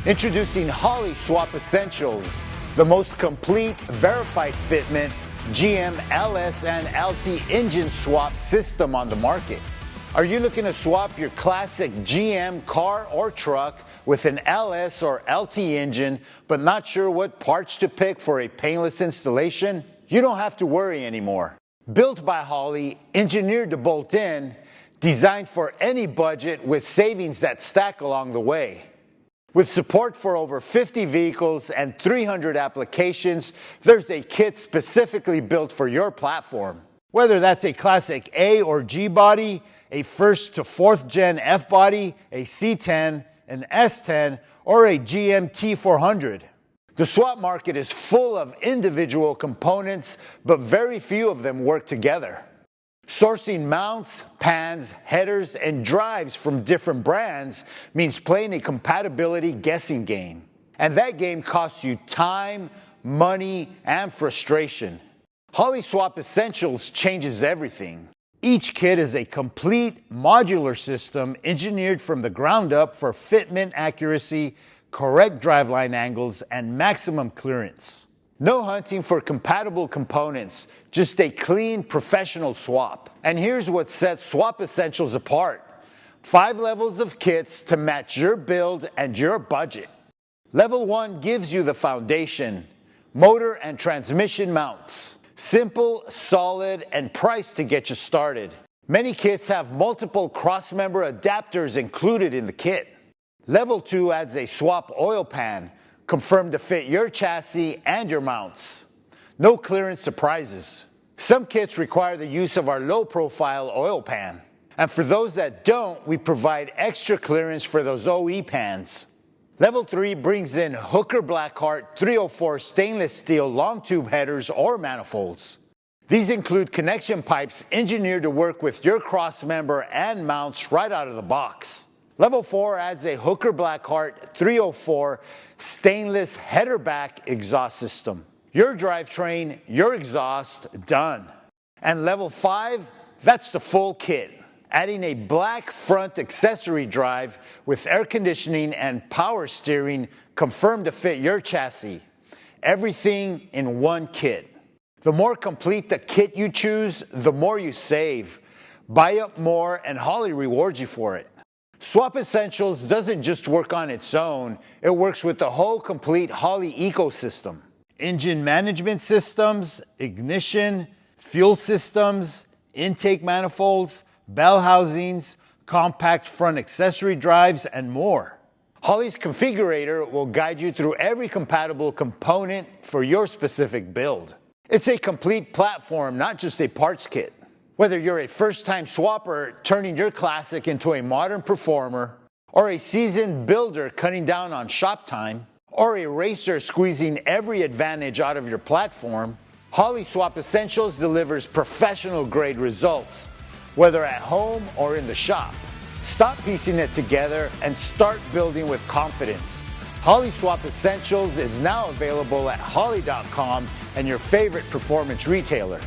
Introducing Holley Swap Essentials, the most complete verified fitment GM, LS, and LT engine swap system on the market. Are you looking to swap your classic GM car or truck with an LS or LT engine, but not sure what parts to pick for a painless installation? You don't have to worry anymore. Built by Holley, engineered to bolt in, designed for any budget with savings that stack along the way. With support for over 50 vehicles and 300 applications, there's a kit specifically built for your platform. Whether that's a classic A or G body, a first to fourth gen F body, a C10, an S10, or a GM T400. The swap market is full of individual components, but very few of them work together. Sourcing mounts, pans, headers, and drives from different brands means playing a compatibility guessing game. And that game costs you time, money, and frustration. Holley Swap Essentials changes everything. Each kit is a complete modular system engineered from the ground up for fitment accuracy, correct driveline angles, and maximum clearance. No hunting for compatible components, just a clean, professional swap. And here's what sets Swap Essentials apart. 5 levels of kits to match your build and your budget. Level 1 gives you the foundation, motor and transmission mounts. Simple, solid, and priced to get you started. Many kits have multiple cross-member adapters included in the kit. Level 2 adds a swap oil pan, confirmed to fit your chassis and your mounts. No clearance surprises. Some kits require the use of our low-profile oil pan. And for those that don't, we provide extra clearance for those OE pans. Level 3 brings in Hooker Blackheart 304 stainless steel long tube headers or manifolds. These include connection pipes engineered to work with your crossmember and mounts right out of the box. Level 4 adds a Hooker Blackheart 304 stainless header back exhaust system. Your drivetrain, your exhaust, done. And level 5, that's the full kit. Adding a black front accessory drive with air conditioning and power steering confirmed to fit your chassis. Everything in one kit. The more complete the kit you choose, the more you save. Buy up more and Holley rewards you for it. Swap Essentials doesn't just work on its own, it works with the whole complete Holley ecosystem. Engine management systems, ignition, fuel systems, intake manifolds, bell housings, compact front accessory drives, and more. Holley's configurator will guide you through every compatible component for your specific build. It's a complete platform, not just a parts kit. Whether you're a first-time swapper turning your classic into a modern performer, or a seasoned builder cutting down on shop time, or a racer squeezing every advantage out of your platform, Holley Swap Essentials delivers professional-grade results, whether at home or in the shop. Stop piecing it together and start building with confidence. Holley Swap Essentials is now available at holley.com and your favorite performance retailer.